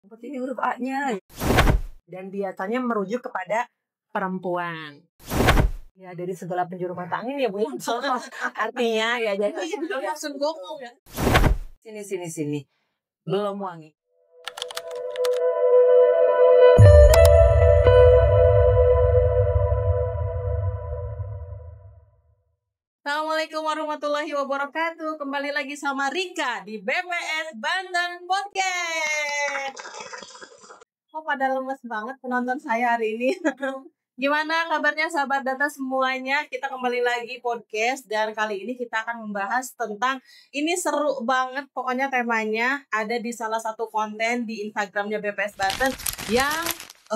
Seperti ini huruf A-nya. Dan biasanya merujuk kepada perempuan. Ya, dari segala penjuru mata angin ya Bu. Artinya ya jadi langsung ngomong ya. Sini. Belum wangi. Assalamualaikum warahmatullahi wabarakatuh. Kembali lagi sama Rika di BPS Banten Podcast. Kok pada lemes banget penonton saya hari ini? Gimana kabarnya sahabat data semuanya? Kita kembali lagi podcast dan kali ini kita akan membahas tentang ini seru banget pokoknya temanya ada di salah satu konten di Instagramnya BPS Banten yang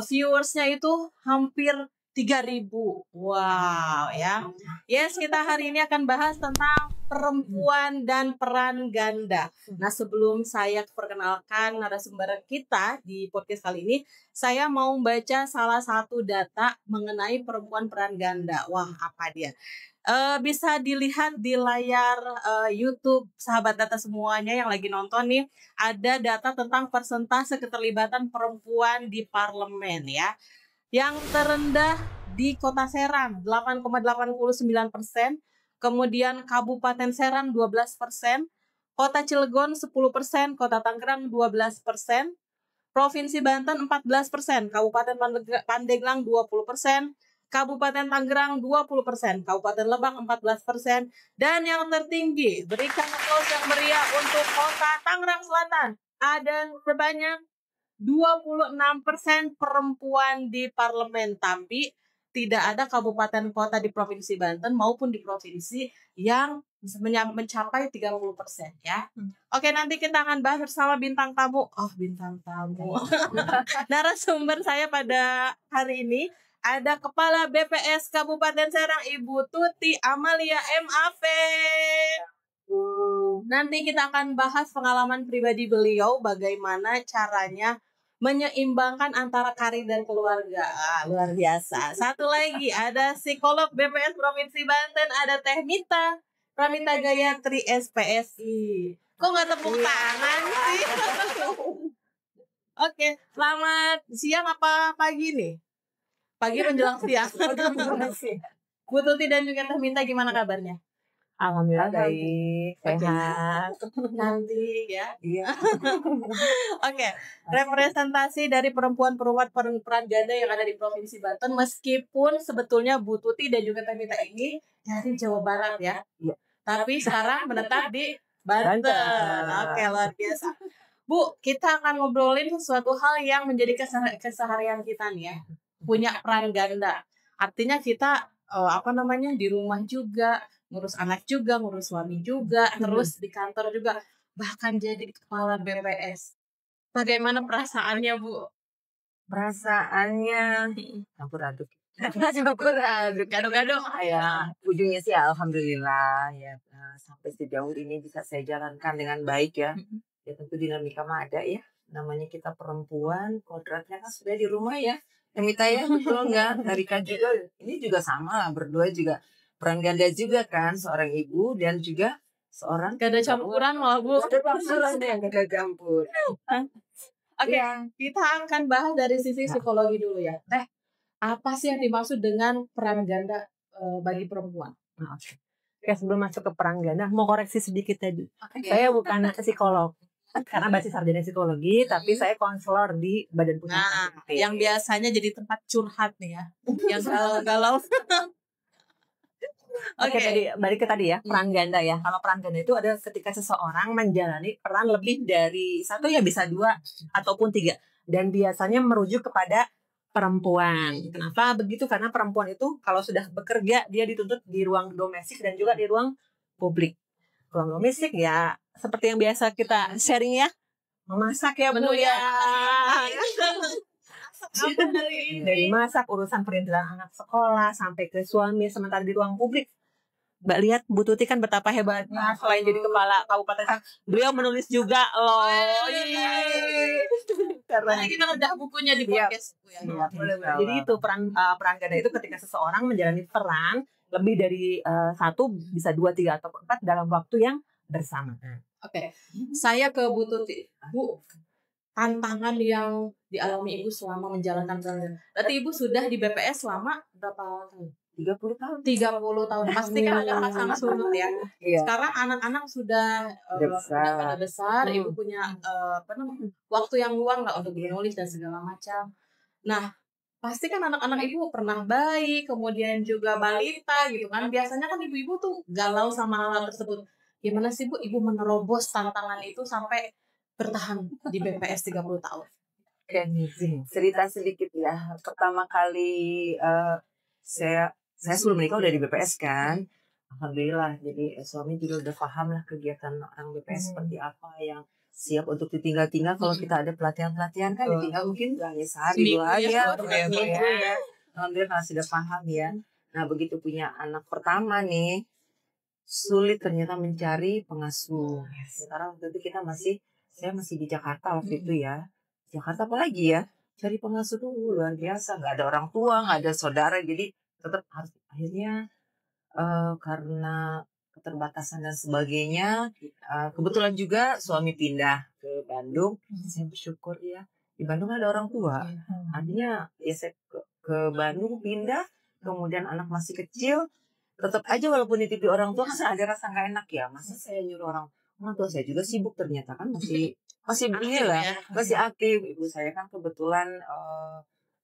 viewersnya itu hampir 3.000. Wow ya. Yes, kita hari ini akan bahas tentang perempuan dan peran ganda. Nah, sebelum saya perkenalkan narasumber kita di podcast kali ini, saya mau membaca salah satu data mengenai perempuan peran ganda. Wah, apa dia? Bisa dilihat di layar YouTube sahabat data semuanya yang lagi nonton nih, ada data tentang persentase keterlibatan perempuan di parlemen ya. Yang terendah di Kota Serang 8,89%, kemudian Kabupaten Serang 12%, Kota Cilegon 10%, Kota Tangerang 12%, Provinsi Banten 14%, Kabupaten Pandeglang 20%, Kabupaten Tangerang 20%, Kabupaten Lebak 14%, dan yang tertinggi berikan aplaus yang meriah untuk Kota Tangerang Selatan. Ada sebanyak 26% perempuan di parlemen, tapi tidak ada kabupaten kota di Provinsi Banten maupun di provinsi yang mencapai 30% ya. Oke, nanti kita akan bahas bersama bintang tamu. Bintang tamu. Narasumber saya pada hari ini ada Kepala BPS Kabupaten Serang Ibu Tuti Amalia MAV. Nanti kita akan bahas pengalaman pribadi beliau, bagaimana caranya menyeimbangkan antara karir dan keluarga. Luar biasa. Satu lagi ada psikolog BPS Provinsi Banten, ada Teh Mita Pramita Gayatri SPSI. Kok nggak tepuk tangan sih? Oke, selamat siang apa pagi nih? Pagi menjelang siang. Bu Tuti dan juga Teh Mita, gimana kabarnya? Alhamdulillah baik, sehat. Cantik ya. Iya. Oke, representasi dari perempuan-perempuan peran ganda yang ada di Provinsi Banten, meskipun sebetulnya Bu Tuti dan juga Teh Mita ini dari Jawa Barat ya. Iya. Tapi sekarang menetap di Banten. Oke, luar biasa. Bu, kita akan ngobrolin sesuatu hal yang menjadi keseharian kita nih ya. Punya peran ganda. Artinya kita di rumah juga, ngurus anak juga, ngurus suami juga, terus di kantor juga, bahkan jadi kepala BPS. Bagaimana perasaannya, Bu? Perasaannya campur aduk. Gado-gado. Ya, ujungnya sih alhamdulillah ya, sampai sejauh ini bisa saya jalankan dengan baik ya. Ya tentu dinamika mah ada ya. Namanya kita perempuan, kodratnya kan sudah di rumah ya. Mita ya, betul nggak? Rika juga, ini juga sama lah, berdua juga peran ganda juga kan, seorang ibu dan juga seorang gak ada campuran malah Bu. Gak ada campuran ya, gak ada campur. Oke, kita akan bahas dari sisi psikologi dulu ya. Teh, apa sih yang dimaksud dengan peran ganda bagi perempuan? Oke, sebelum masuk ke peran ganda, mau koreksi sedikit tadi. Saya bukan psikolog. Karena basis sarjana psikologi, tapi saya konselor di Badan Pusat. Yang biasanya jadi tempat curhat nih ya, yang galau-galau. Oke, tadi balik ke tadi ya, peran ganda ya. Kalau peran ganda itu ada ketika seseorang menjalani peran lebih dari satu, ya bisa 2 ataupun 3, dan biasanya merujuk kepada perempuan. Kenapa begitu? Karena perempuan itu kalau sudah bekerja, dia dituntut di ruang domestik dan juga di ruang publik. Ruang domestik ya seperti yang biasa kita sharing ya, memasak ya Bu ya. Dari masak, urusan perintilan anak sekolah sampai ke suami. Sementara di ruang publik, Mbak lihat Bu Tuti kan betapa hebatnya, selain jadi kepala kabupaten, beliau menulis juga loh. Karena kita udah bukunya di podcast. Jadi itu peran ganda itu ketika seseorang menjalani peran lebih dari 1, bisa 2, 3 atau 4 dalam waktu yang bersamaan. Oke, saya ke Bu Tuti. Bu, tantangan yang dialami Ibu selama menjalankan peran? Berarti Ibu sudah di BPS selama berapa tahun? 30 tahun. 30 tahun. Pasti kan ada pasang surut ya. Iya. Sekarang anak-anak sudah Besar. pada besar, Ibu punya waktu yang luang lah untuk menulis dan segala macam. Nah, pasti kan anak-anak Ibu pernah bayi, kemudian juga balita gitu kan. Biasanya kan ibu-ibu tuh galau sama hal tersebut. Gimana sih Bu, Ibu menerobos tantangan itu sampai bertahan di BPS 30 tahun? Oke, cerita sedikit ya. Pertama kali saya sebelum menikah udah di BPS kan. Alhamdulillah. Jadi suami juga udah paham lah kegiatan orang BPS seperti apa, yang siap untuk ditinggal-tinggal kalau kita ada pelatihan-pelatihan kan ditinggal mungkin hanya sehari dua hari ya. Alhamdulillah karena sudah paham ya. Nah begitu punya anak pertama nih, sulit ternyata mencari pengasuh. Sekarang waktu itu saya masih di Jakarta waktu itu ya. Jakarta apalagi ya, cari pengasuh tuh luar biasa. Nggak ada orang tua, nggak ada saudara, jadi tetap harus akhirnya karena keterbatasan dan sebagainya, kebetulan juga suami pindah ke Bandung. Saya bersyukur ya, di Bandung ada orang tua. Artinya ya saya ke Bandung pindah, kemudian anak masih kecil, tetap aja walaupun dititip orang tua kan ada rasa nggak enak ya. Masa saya nyuruh orang tua saya juga sibuk, ternyata kan masih beginilah, masih aktif. Ibu saya kan kebetulan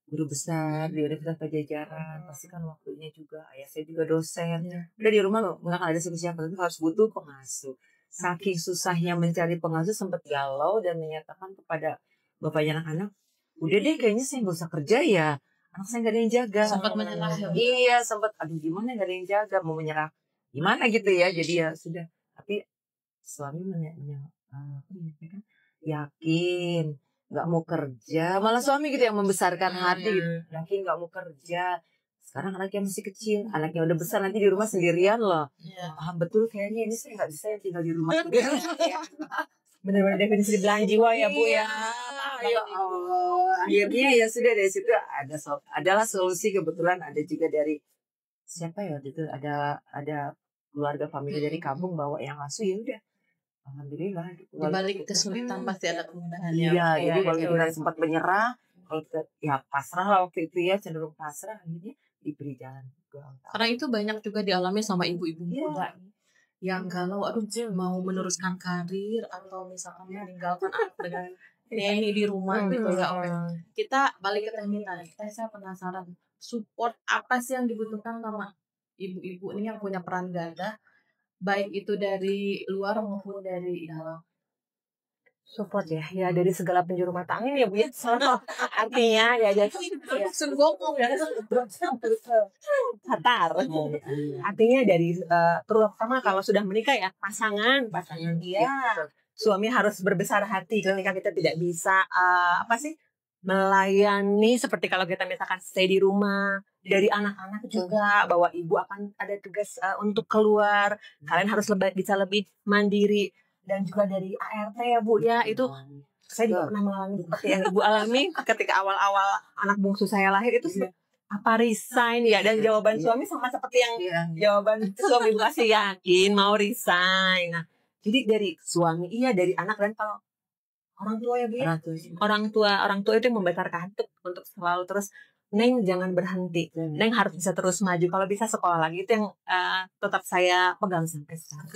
guru besar di Universitas Pajajaran, pasti kan waktunya juga. Ayah saya juga dosen. Udah di rumah nggak akan ada siapa-siapa, tapi harus butuh pengasuh. Saking susahnya mencari pengasuh, sempat galau dan menyatakan kepada bapaknya anak-anak, udah deh kayaknya saya nggak usah kerja ya, anak saya nggak ada yang jaga. Sempat menyerah. Iya, sempat aduh gimana nggak ada yang jaga, mau menyerah gimana gitu ya. Jadi ya sudah, tapi suami yakin nggak mau kerja, malah suami gitu yang membesarkan hati gitu. Yakin nggak mau kerja, sekarang anaknya masih kecil, anaknya udah besar, nanti di rumah sendirian loh. Paham betul kayaknya ini saya nggak bisa ya tinggal di rumah sendirian. Benar-benar definisi belahan jiwa ya Bu ya. Ya Allah. Akhirnya ya sudah, dari situ adalah solusi. Kebetulan ada juga dari siapa ya waktu itu, ada keluarga famili dari kampung bawa yang asuh, ya udah. Alhamdulillah. Di balik kesulitan pasti ada kemudahan ya. Iya, jadi kalau kita sempat menyerah, kalau kita ya pasrah lah waktu itu ya, cenderung pasrah, akhirnya diberi jalan juga. Karena itu banyak juga dialami sama ibu-ibu muda yang galau, aduh mau meneruskan karir atau misalkan meninggalkan anak dengan neni di rumah gitu ya. Kita balik ke terminal. Saya penasaran, support apa sih yang dibutuhkan sama ibu-ibu ini yang punya peran ganda, baik itu dari luar maupun dari dalam? Support ya dari segala penjuru mata angin ya Bu ya. Artinya ya jadi Sunggokong ya. Qatar. Artinya dari terutama kalau sudah menikah ya, pasangan dia suami harus berbesar hati ketika kita tidak bisa melayani, seperti kalau kita misalkan stay di rumah. Dari anak-anak juga, bahwa ibu akan ada tugas untuk keluar, kalian harus bisa lebih mandiri. Dan juga dari ART ya Bu ya, itu saya juga pernah mengalami seperti yang Ibu alami ketika awal-awal anak bungsu saya lahir itu. Apa resign ya, dan jawaban suami sama seperti yang jawaban suami Ibu kasih, yakin mau resign. Nah, jadi dari suami dari anak, dan kalau orang tua ya Bu ya, orang tua itu yang membesarkan untuk selalu terus, Neng jangan berhenti, Neng harus bisa terus maju, kalau bisa sekolah lagi. Itu yang tetap saya pegang sampai sekarang.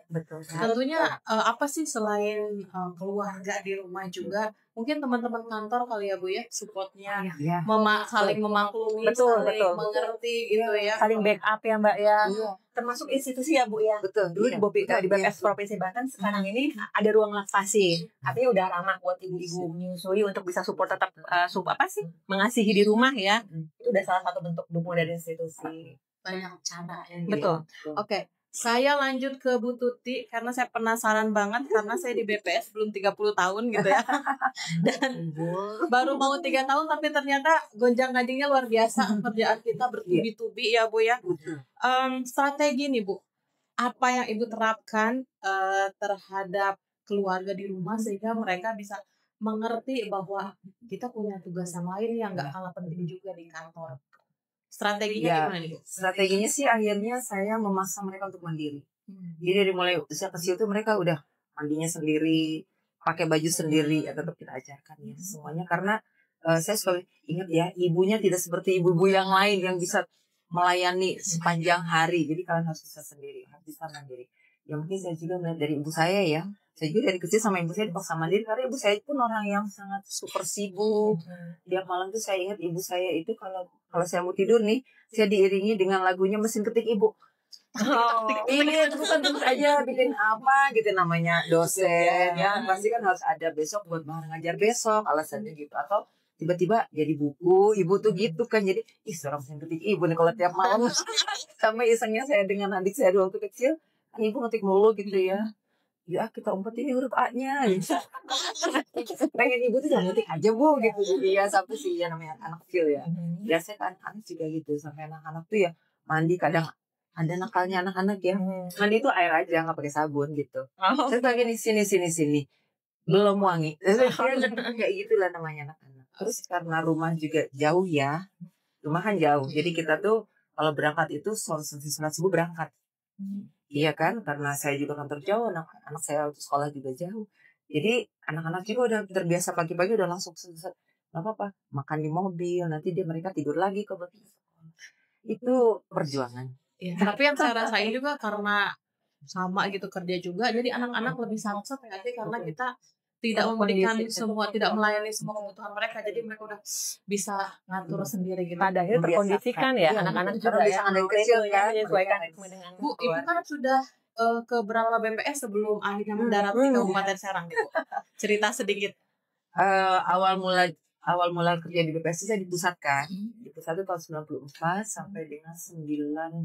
Betul. Tentunya apa sih selain keluarga di rumah juga, mungkin teman-teman kantor kali ya Bu ya, supportnya saling memaklumi, saling mengerti gitu ya, saling backup ya Mbak ya. Termasuk institusi ya Bu ya. Betul. Dulu di BPS Provinsi Banten, sekarang ini ada ruang laktasi. Artinya udah ramah buat ibu-ibu menyusui untuk bisa support tetap mengasihi di rumah ya. Itu udah salah satu bentuk dukungan dari institusi. Banyak cara ya. Betul. Oke. Saya lanjut ke Bu Tuti karena saya penasaran banget, karena saya di BPS belum 30 tahun gitu ya. Dan baru mau 3 tahun tapi ternyata gonjang-ganjingnya luar biasa. Kerjaan kita bertubi-tubi ya Bu ya. Strategi nih Bu, apa yang Ibu terapkan terhadap keluarga di rumah sehingga mereka bisa mengerti bahwa kita punya tugas yang lain yang gak kalah penting juga di kantor? Strateginya gimana nih Bu? Strateginya sih akhirnya saya memaksa mereka untuk mandiri. Jadi dari mulai usia kecil tuh mereka udah mandinya sendiri, pakai baju sendiri ya tetap kita ajarkan ya semuanya karena saya selalu ingat ya ibunya tidak seperti ibu-ibu yang lain yang bisa melayani sepanjang hari. Jadi kalian harus bisa sendiri, harus bisa mandiri. Ya mungkin saya juga melihat dari ibu saya ya. Saya juga dari kecil sama ibu saya dipaksa mandiri karena ibu saya pun orang yang sangat super sibuk. Tiap malam tuh saya ingat ibu saya itu kalau saya mau tidur nih, saya diiringi dengan lagunya Mesin Ketik Ibu. Ini bukan terus aja bikin apa gitu namanya dosen ya pasti kan harus ada besok buat bahan ngajar besok alasannya gitu atau tiba-tiba jadi buku ibu tuh gitu kan jadi seorang mesin ketik ibu nih kalau tiap malam sampai isengnya saya dengan adik saya waktu kecil kan ibu ngetik mulu gitu ya kita umpetin huruf A-nya gitu. Pengen ibu tuh jangan ngetik aja bu gitu jadi ya sampai sih ya namanya anak kecil ya biasanya kan anak juga gitu sampai anak-anak tuh ya mandi kadang ada nakalnya anak-anak ya mandi itu air aja nggak pakai sabun gitu saya pakai di sini belum wangi kayak gitulah namanya anak-anak terus karena rumah juga jauh ya rumah kan jauh jadi kita tuh kalau berangkat itu sholat subuh berangkat iya kan karena saya juga kantor jauh anak saya untuk sekolah juga jauh jadi anak-anak juga udah terbiasa pagi-pagi udah langsung nggak apa-apa makan di mobil nanti mereka tidur lagi ke itu perjuangan. Ya, tapi yang saya rasain juga karena sama gitu kerja juga, jadi anak-anak lebih samsat ya sih karena kita tidak memberikan semua, tidak melayani semua kebutuhan mereka, jadi mereka udah bisa ngatur sendiri gitu. Pada akhirnya terkondisikan ya anak-anak juga bisa dari kecil kan menyesuaikan dengan Bu, ibu kan sudah ke berapa BPS sebelum akhirnya mendarat di Kabupaten Serang gitu. Cerita sedikit. Awal mula kerja di BPS saya dipusatkan. Di pusat itu tahun 94 sampai dengan 98.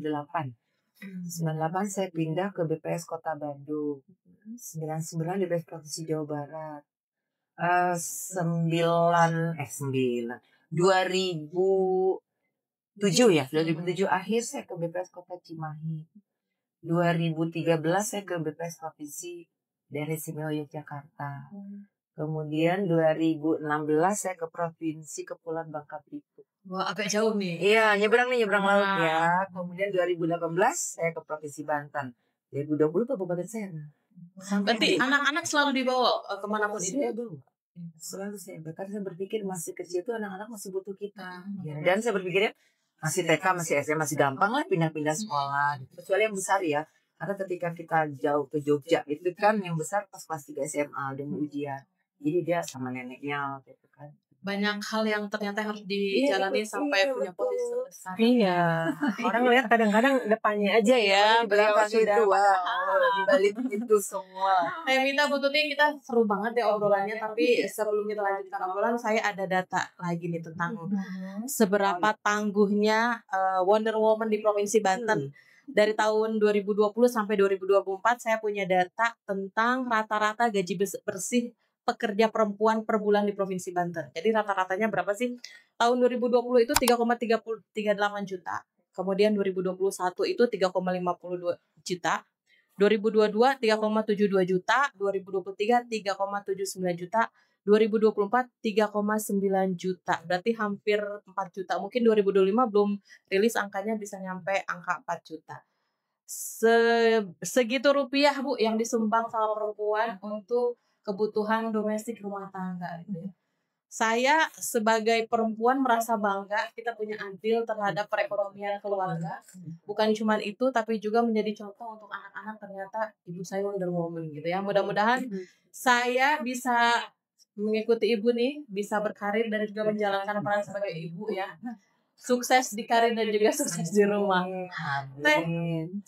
98 saya pindah ke BPS Kota Bandung. 99 di BPS Provinsi Jawa Barat. 2007 ya, 2007 akhir saya ke BPS Kota Cimahi. 2013 saya ke BPS Provinsi Daerah Istimewa Yogyakarta. Kemudian 2016 saya ke Provinsi Kepulauan Bangka Belitung. Wah, agak jauh nih. Iya, nyebrang laut ya. Kemudian 2018 saya ke Provinsi Banten. 2020 ke Kabupaten Serang. Berarti anak-anak selalu dibawa kemanapun itu? Saya bawa. Selalu saya bahkan saya berpikir masih kecil itu anak-anak masih butuh kita. Dan saya berpikirnya masih TK, masih SMA, masih gampang lah pindah-pindah sekolah. Kecuali yang besar ya. Karena ketika kita jauh ke Jogja itu kan yang besar pas kelas 3 SMA udah mau ujian. Jadi dia sama neneknya gitu kan. Banyak hal yang ternyata harus dijalani sampai punya posisi besar. Iya. Orang lihat kadang-kadang depannya aja ya. Berapa sudah di balik itu semua. Saya minta Bu Tuti, kita seru banget ya obrolannya. Tapi sebelum kita lanjutkan obrolan, saya ada data lagi nih tentang seberapa tangguhnya Wonder Woman di Provinsi Banten. Dari tahun 2020 sampai 2024 saya punya data tentang rata-rata gaji bersih pekerja perempuan per bulan di Provinsi Banten. Jadi rata-ratanya berapa sih? Tahun 2020 itu 3,38 juta. Kemudian 2021 itu 3,52 juta. 2022 3,72 juta. 2023 3,79 juta. 2024 3,9 juta. Berarti hampir 4 juta. Mungkin 2025 belum rilis angkanya bisa nyampe angka 4 juta. Segitu rupiah Bu yang disumbang sama perempuan untuk kebutuhan domestik rumah tangga gitu ya. Saya sebagai perempuan merasa bangga kita punya andil terhadap perekonomian keluarga. Bukan cuma itu tapi juga menjadi contoh untuk anak-anak ternyata ibu saya Wonder Woman gitu ya. Mudah-mudahan saya bisa mengikuti ibu nih, bisa berkarir dan juga menjalankan peran sebagai ibu ya. Sukses di karir dan juga sukses di rumah.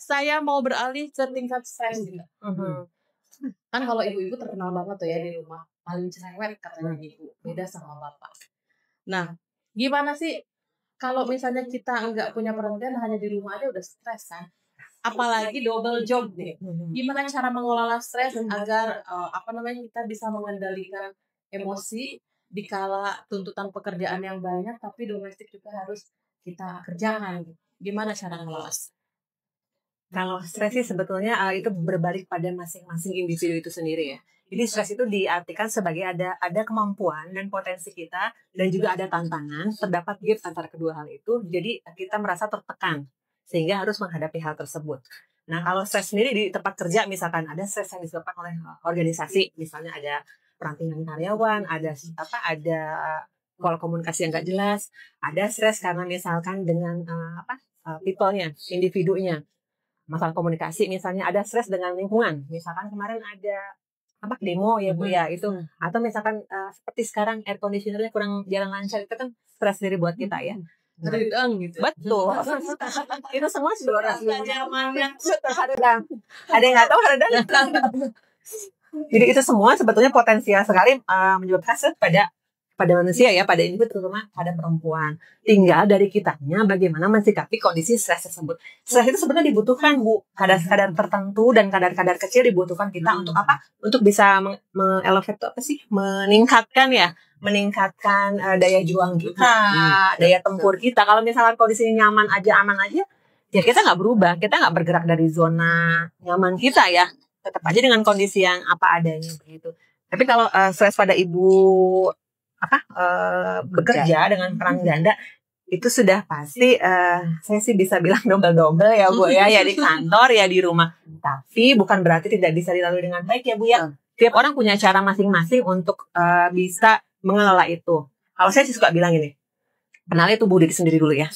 Saya mau beralih ke tingkat stres juga. Kan kalau ibu-ibu terkenal banget tuh ya di rumah paling cerewet katanya ibu, beda sama bapak. Nah, gimana sih kalau misalnya kita nggak punya perhentian hanya di rumah aja udah stres kan? Apalagi double job nih. Gimana cara mengelola stres agar kita bisa mengendalikan emosi dikala tuntutan pekerjaan yang banyak tapi domestik juga harus kita kerjakan. Gimana cara mengelola? Kalau stres sih sebetulnya itu berbalik pada masing-masing individu itu sendiri ya. Jadi stres itu diartikan sebagai ada kemampuan dan potensi kita dan juga ada tantangan, terdapat gap antara kedua hal itu. Jadi kita merasa tertekan sehingga harus menghadapi hal tersebut. Nah kalau stres sendiri di tempat kerja misalkan ada stres yang disebabkan oleh organisasi, misalnya ada perantingan karyawan, ada pola komunikasi yang nggak jelas, ada stres karena misalkan dengan people-nya, individunya, masalah komunikasi misalnya, ada stres dengan lingkungan, misalkan kemarin ada demo ya Bu ya itu, atau misalkan seperti sekarang air conditionernya kurang jalan lancar, itu kan stres diri buat kita ya. Redang gitu. Betul. Itu semua sudah zamannya. Ada yang nggak tahu redang. Jadi itu semua sebetulnya potensial sekali menyebabkan stres pada manusia ya, pada individu, terutama pada perempuan. Tinggal dari kitanya bagaimana mensikapi kondisi stres tersebut. Stres itu sebenarnya dibutuhkan Bu, kadar-kadar tertentu dan kadar-kadar kecil dibutuhkan kita untuk apa? Untuk bisa meningkatkan daya juang kita, daya tempur kita. Kalau misalnya kondisinya nyaman aja, aman aja, ya kita nggak berubah, kita nggak bergerak dari zona nyaman kita ya, tetap aja dengan kondisi yang apa adanya begitu. Tapi kalau stres pada ibu bekerja dengan peran ganda, itu sudah pasti saya sih bisa bilang double ya Bu ya, ya di kantor ya di rumah. Tapi bukan berarti tidak bisa dilalui dengan baik ya Bu ya. Tiap orang punya cara masing-masing untuk bisa mengelola itu. Kalau saya sih suka bilang ini, kenali tubuh diri sendiri dulu ya.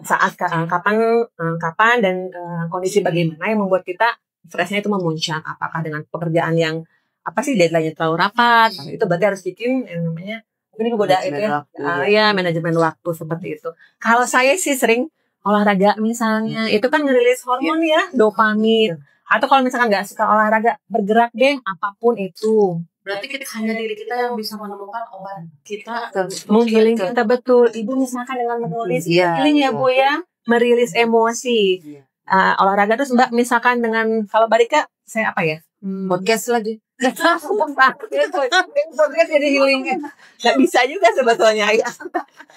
Saat kapan dan kondisi bagaimana yang membuat kita stresnya itu memuncak. Apakah dengan pekerjaan yang deadline-nya terlalu rapat, itu berarti harus bikin yang namanya ini kegodaan itu ya, manajemen waktu seperti itu. Kalau saya sih sering olahraga misalnya, itu kan ngerilis hormon ya, dopamin. Atau kalau misalkan nggak suka olahraga, bergerak deh, apapun itu. Berarti hanya diri kita yang bisa menemukan obat kita menggiling kita, betul. Ibu misalkan dengan menulis healing ya Bu ya, merilis emosi. Olahraga terus Mbak misalkan dengan, kalau Mbak Rika saya podcast lagi. Podcast jadi healing. Nggak bisa juga sebetulnya ya.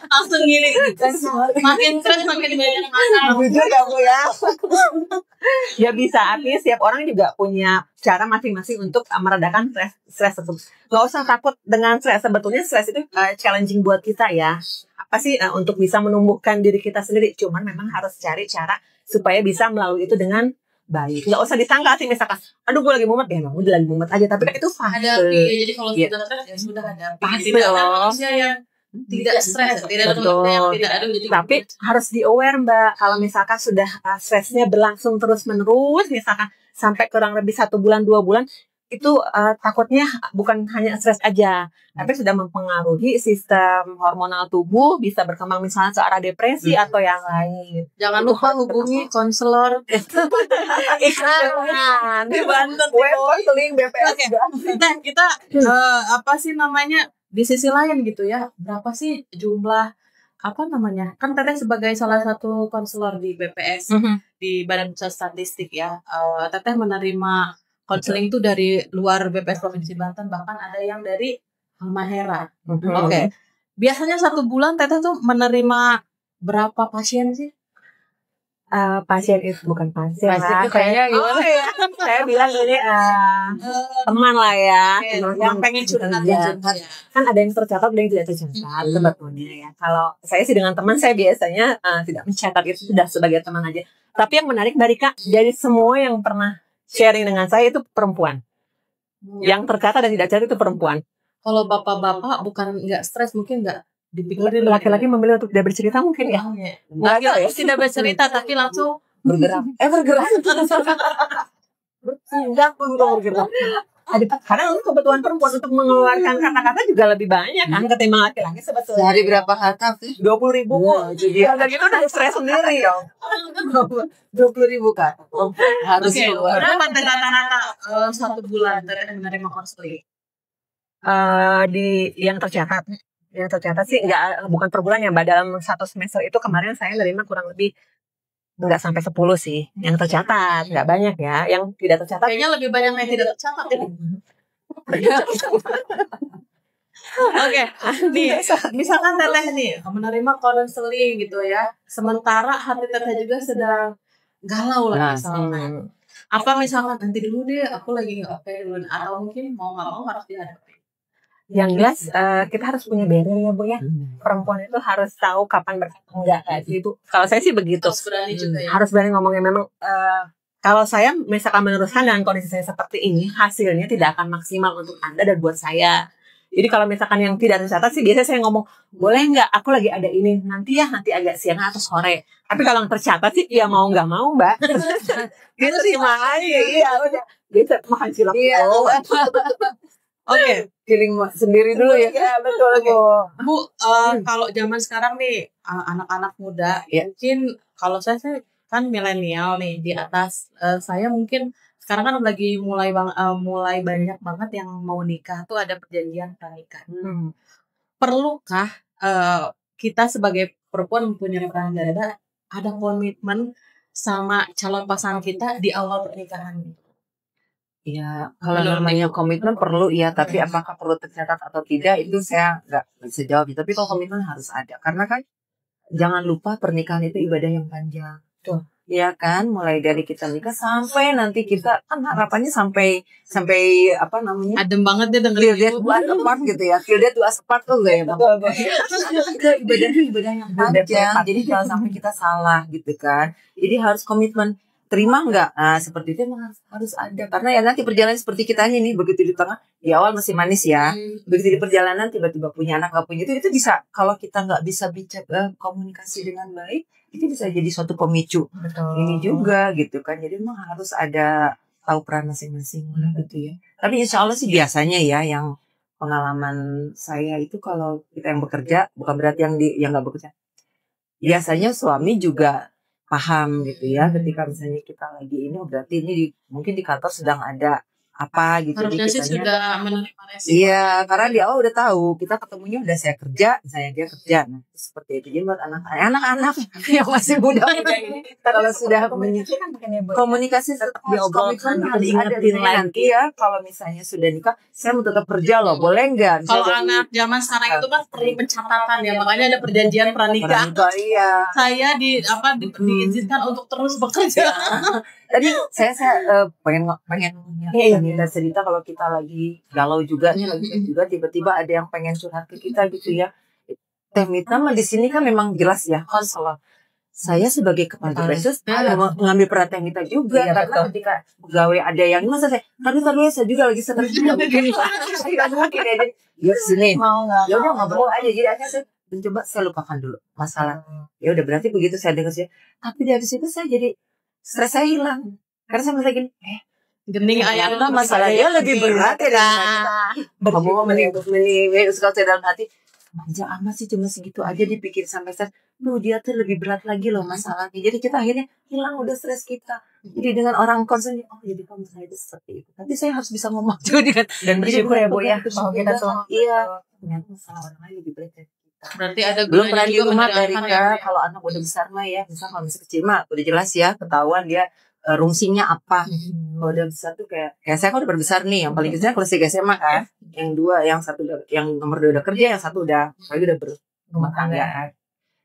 Langsung healing. Makin stres makin banyak masalah. Jujur ya Bu ya. Ya bisa, artinya setiap orang juga punya cara masing-masing untuk meredakan stres tersebut. Nggak usah takut dengan stres. Sebetulnya stres itu challenging buat kita ya. Untuk bisa menumbuhkan diri kita sendiri. Cuman memang harus cari cara supaya bisa melalui itu dengan baik. Nggak usah disangka sih misalkan, aduh gue lagi mumet ya, emang udah lagi mumet aja. Tapi kan itu fase. Jadi kalau sudah stres ya sudah ada. Tidak ada manusia yang tidak stres, tidak ada yang tidak ada. Tapi harus di-aware Mbak, kalau misalkan sudah stresnya berlangsung terus-menerus, misalkan sampai kurang lebih 1 bulan, 2 bulan, itu takutnya bukan hanya stres aja, tapi sudah mempengaruhi sistem hormonal tubuh, bisa berkembang misalnya ke arah depresi atau yang lain. Jangan lupa hubungi konselor. Iklan di Banten, konseling BPS. Kita di sisi lain gitu ya, berapa sih jumlah kan Teteh sebagai salah satu konselor di BPS, di Badan Pusat Statistik ya, Teteh menerima konseling itu dari luar BPS Provinsi Banten, bahkan ada yang dari Halmahera. Oke. Biasanya 1 bulan Teteh tuh menerima berapa pasien sih? Pasien itu bukan pasien lah. Kayaknya gimana ya? Saya bilang ini teman lah ya. Yang pengen curhat ya. Kan ada yang tercatat, ada yang tidak tercatat sebetulnya ya. Kalau saya sih dengan teman saya biasanya tidak mencatat, itu sudah sebagai teman aja. Tapi yang menarik Mbak Rika, dari semua yang pernah sharing dengan saya itu perempuan. Yang tercatat dan tidak tercatat itu perempuan. Kalau bapak-bapak bukan nggak stres, mungkin nggak dipikirin. Laki-laki memilih untuk tidak bercerita mungkin ya. Laki-laki tidak bercerita tapi langsung bergerak. Bergerak. Karena kebutuhan perempuan untuk mengeluarkan kata-kata juga lebih banyak kan ketimbang laki-laki sebetulnya. Sehari berapa kata sih? 20.000 Jadi harga gitu udah stres sendiri ya. 20.000 kan. Harus keluar. Berapa rata-rata 1 bulan Teteh menerima konseling? Di yang tercatat sih bukan per bulan ya Mbak. Dalam 1 semester itu kemarin saya menerima kurang lebih nggak sampai 10 sih yang tercatat, nggak banyak ya. Yang tidak tercatat kayaknya lebih banyak yang tidak tercatat ya. Oke, nih misalkan Teteh nih menerima konseling gitu ya, sementara hati Teteh juga sedang galau lah misalkan. Apa misalkan nanti dulu deh, aku lagi nggak oke dulu, atau mungkin mau nggak mau harus dihadapi. Yang jelas kita harus punya barrier ya Bu ya. Perempuan itu harus tahu kapan berkata enggak sih Bu. Kalau saya sih begitu. Harus berani juga ya. Harus berani ngomongnya. Memang Kalau saya misalkan meneruskan dengan kondisi saya seperti ini, hasilnya tidak akan maksimal untuk Anda dan buat saya. Jadi kalau misalkan yang tidak tercatat sih biasanya saya ngomong, boleh nggak aku lagi ada ini, nanti agak siang atau sore. Tapi kalau yang tercatat sih ya mau nggak mau Mbak. Gitu sih makanya, iya udah. Bisa makan cilok. Iya. Oke, Feeling sendiri dulu ya. Iya, betul. Bu, kalau zaman sekarang nih anak-anak muda, Ya. mungkin kalau saya kan milenial nih di atas saya mungkin sekarang kan lagi mulai banyak banget yang mau nikah tuh ada perjanjian pernikahan. Perlukah kita sebagai perempuan mempunyai peran ganda ada komitmen sama calon pasangan kita di awal pernikahan? Ya, kalau namanya komitmen perlu ya, tapi apakah perlu tercatat atau tidak itu saya nggak bisa jawab. Tapi kalau komitmen harus ada, karena kan jangan lupa pernikahan itu ibadah yang panjang. Tuh. Ya kan, mulai dari kita nikah sampai nanti kita kan harapannya sampai apa namanya? Adem banget dia Till dengerin death itu. do us apart gitu ya. Till death do us apart tuh gak ya Bang? Itu ibadah yang panjang. Jadi jangan sampai kita salah gitu kan. Jadi harus komitmen. Terima nggak? Nah, seperti itu emang harus ada. Karena ya nanti perjalanan seperti kita ini, begitu di tengah, di awal masih manis ya. Begitu di perjalanan tiba-tiba punya anak, nggak punya itu bisa. Kalau kita nggak bisa bicara komunikasi dengan baik, itu bisa jadi suatu pemicu. Betul. Ini juga gitu kan. Jadi memang harus ada tahu peran masing-masing gitu ya. Tapi insya Allah sih biasanya ya yang pengalaman saya itu kalau kita yang bekerja, bukan berarti yang nggak bekerja. Biasanya suami juga paham gitu ya, ketika misalnya kita lagi ini berarti ini mungkin di kantor sedang ada apa gitu. Harusnya sih kitanya, sudah menerima resiko. iya, karena dia udah tahu kita ketemunya udah saya kerja, saya dia kerja. Nah, seperti itu. Jadi buat anak-anak yang masih muda ini kalau sudah komunikasi tetap diobrolkan, harus diingetin ada. Nanti lagi. ya kalau misalnya sudah nikah, saya mau tetap kerja loh, boleh nggak? Kalau anak zaman sekarang itu kan perlu pencatatan ya, makanya ada perjanjian pranikah. Iya. Saya diizinkan untuk terus bekerja. Tadi saya pengen kita cerita kalau kita lagi galau juga nih, lagi juga tiba-tiba ada yang pengen curhat ke kita gitu ya. Teh Mita mah di sini kan memang jelas ya konselor. Saya sebagai kepala Depresus mengambil peran Teh Mita juga, Iya, karena betul. ketika pegawai ada yang masa saya taruh saya juga lagi stres juga mungkin saya mungkin ya yuk sini Mau nggak? ya udah ngobrol aja. Jadi akhirnya saya mencoba saya lupakan dulu masalah. Ya udah berarti begitu saya dengar sih, tapi dari situ saya jadi stres saya hilang karena saya merasa gini, Gening ayam lah masalahnya lebih berat ya Nah, kamu suka saya dalam hati manja amat sih cuma segitu aja dipikir sampai stres. Duh dia tuh lebih berat lagi loh masalahnya. Jadi kita akhirnya hilang udah stres kita. Jadi dengan orang concern, oh jadi kamu saya itu seperti itu. Tapi saya harus bisa ngomong juga dengan dan bersyukur ya Bu ya bersyukur kalau kita juga. tuh Iya. Ternyata masalah orang lain lebih berat dari kita. Berarti ada Belum gunanya pernah di juga rumah dari mendengarkan ya, Bu, ya. kalau anak udah besar mah ya, misal kalau masih kecil mah udah jelas ya ketahuan dia rungsingnya apa. Kalau udah besar tuh kayak saya kan udah berbesar nih, yang paling kecil kelas 3 SMA kan, yang dua, yang satu yang nomor 2 udah kerja, yang satu udah berumah tangga kan.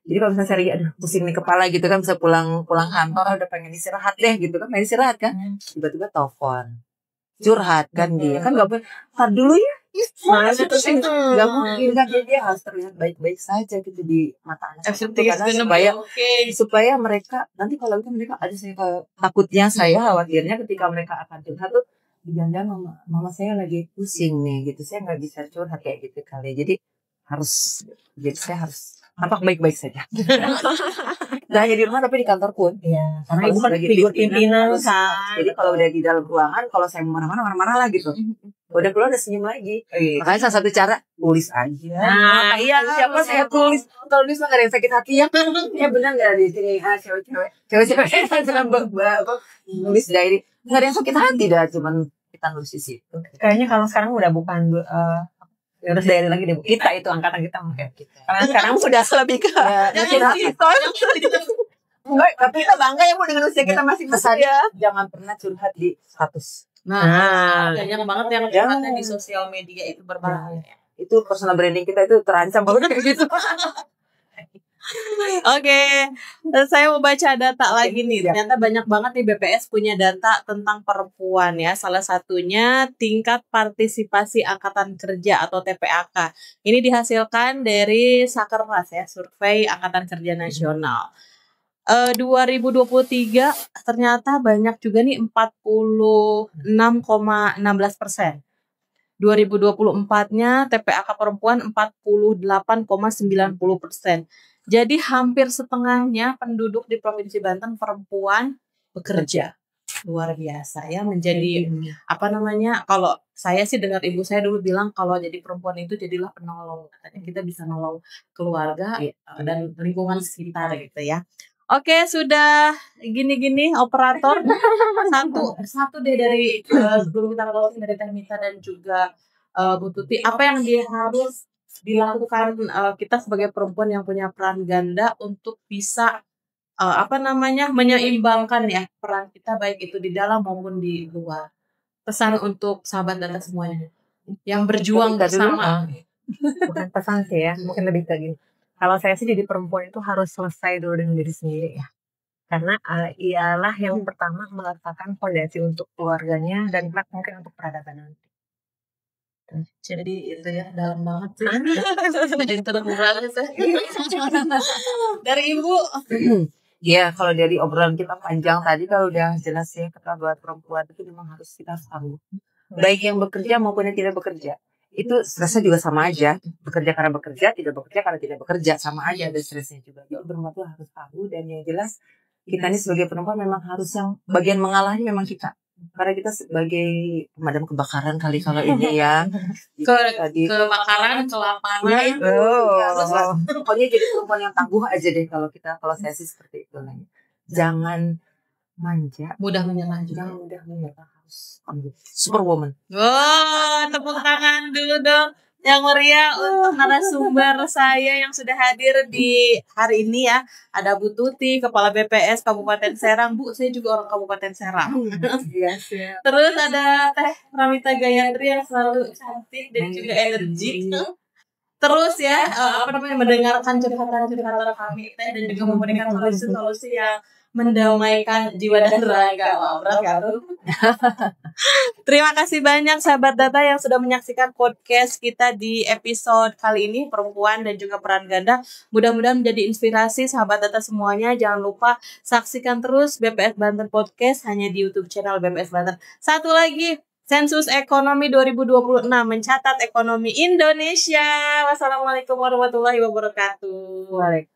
Jadi kalau misalnya saya lagi aduh pusing nih kepala gitu kan, bisa pulang kantor udah pengen istirahat deh gitu kan, pengen istirahat kan, tiba-tiba telepon curhat kan dia kan nggak boleh dulu ya. Gak mungkin kan, jadi dia harus terlihat baik-baik saja gitu di mata anak itu, karena supaya mereka nanti kalau itu mereka ada saya takutnya saya khawatirnya ketika mereka akan curhat tuh jangan mama saya lagi pusing nih gitu, saya nggak bisa curhat kayak gitu kali. Jadi saya harus tampak baik-baik saja. Nah hanya di rumah tapi di kantor pun. Iya, karena Kalau ibu kan sebagai figur pimpinan, pimpinan kan. Jadi kalau udah di dalam ruangan, kalau saya marah-marah lah gitu. Udah keluar udah senyum lagi. Makanya salah satu cara tulis aja. Nah, iya, siapa saya tulis. Kalau tulis mah gak ada yang sakit hati ya. Ya benar nggak di sini cewek-cewek sedang nulis diary. Nggak ada yang sakit hati dah, cuman kita nulis di situ. Kayaknya kalau sekarang udah bukan terus dari lagi deh Bu. Kita itu angkatan kita mungkin. Karena sekarang sudah lebih ke enggak, tapi kita bangga ya Bu dengan usia kita masing-masing ya. Jangan pernah curhat di status. Nah, banyak banget yang curhatnya di sosial media itu berbahaya. Itu personal branding kita itu terancam kalau kayak gitu. Oke, saya mau baca data lagi nih. Ternyata banyak banget nih BPS punya data tentang perempuan ya. Salah satunya tingkat partisipasi angkatan kerja atau TPAK. Ini dihasilkan dari Sakernas ya, Survei Angkatan Kerja Nasional. 2023 ternyata banyak juga nih 46,16%. 2024-nya TPAK perempuan 48,90%. Jadi hampir setengahnya penduduk di Provinsi Banten perempuan bekerja. Luar biasa ya, menjadi kalau saya sih dengar ibu saya dulu bilang kalau jadi perempuan itu jadilah penolong. Katanya kita bisa nolong keluarga dan lingkungan sekitar gitu ya. Oke, sudah gini-gini operator satu deh dari sebelum kita closing dari Teh Mita dan juga Bu Tuti, apa yang dia harus dilakukan kita sebagai perempuan yang punya peran ganda untuk bisa menyeimbangkan ya peran kita baik itu di dalam maupun di luar. Pesan untuk sahabat data semuanya yang berjuang bersama. Bukan pesan sih ya, mungkin lebih kayak gini. Kalau saya sih jadi perempuan itu harus selesai dulu dengan diri sendiri ya. Karena ialah yang pertama meletakkan fondasi untuk keluarganya dan mungkin untuk peradaban nanti. Jadi itu ya dalam banget sih. Jadi terkurang sih. Dari Ibu. Ya, kalau dari obrolan kita panjang tadi kalau udah jelas ya kata buat perempuan itu memang harus kita sanggup. Baik yang bekerja maupun yang tidak bekerja. Itu stresnya juga sama aja. Bekerja karena bekerja, tidak bekerja karena tidak bekerja, sama aja ada stresnya juga. Jadi perempuan itu harus tahu dan yang jelas kita ini sebagai perempuan memang harus yang bagian mengalahnya memang kita. Karena kita sebagai pemadam kebakaran kali kalau ini ya. Kebakaran, kelaparan. Pokoknya jadi perempuan yang tangguh aja deh kalau saya sih seperti itu. Jangan manja, mudah menyerah juga. Jangan mudah menyerah, harus superwoman. Tepuk tangan dulu dong yang meriah untuk narasumber saya yang sudah hadir di hari ini ya. Ada Bu Tuti, Kepala BPS Kabupaten Serang. Bu, saya juga orang Kabupaten Serang. Yes. Terus ada Teh Pramita Gayatri yang selalu cantik dan juga energi. Terus ya, mendengarkan curhatan-curhatan kami Teh dan juga memberikan solusi-solusi yang mendamaikan jiwa dan raga. Wah, berat kan tuh. Terima kasih banyak sahabat data yang sudah menyaksikan podcast kita di episode kali ini, perempuan dan juga peran ganda. Mudah-mudahan menjadi inspirasi sahabat data semuanya. Jangan lupa saksikan terus BPS Banten Podcast hanya di YouTube channel BPS Banten. Satu lagi, Sensus Ekonomi 2026 mencatat ekonomi Indonesia. Wassalamualaikum warahmatullahi wabarakatuh. Waalaikumsalam.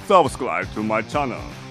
Subscribe to my channel.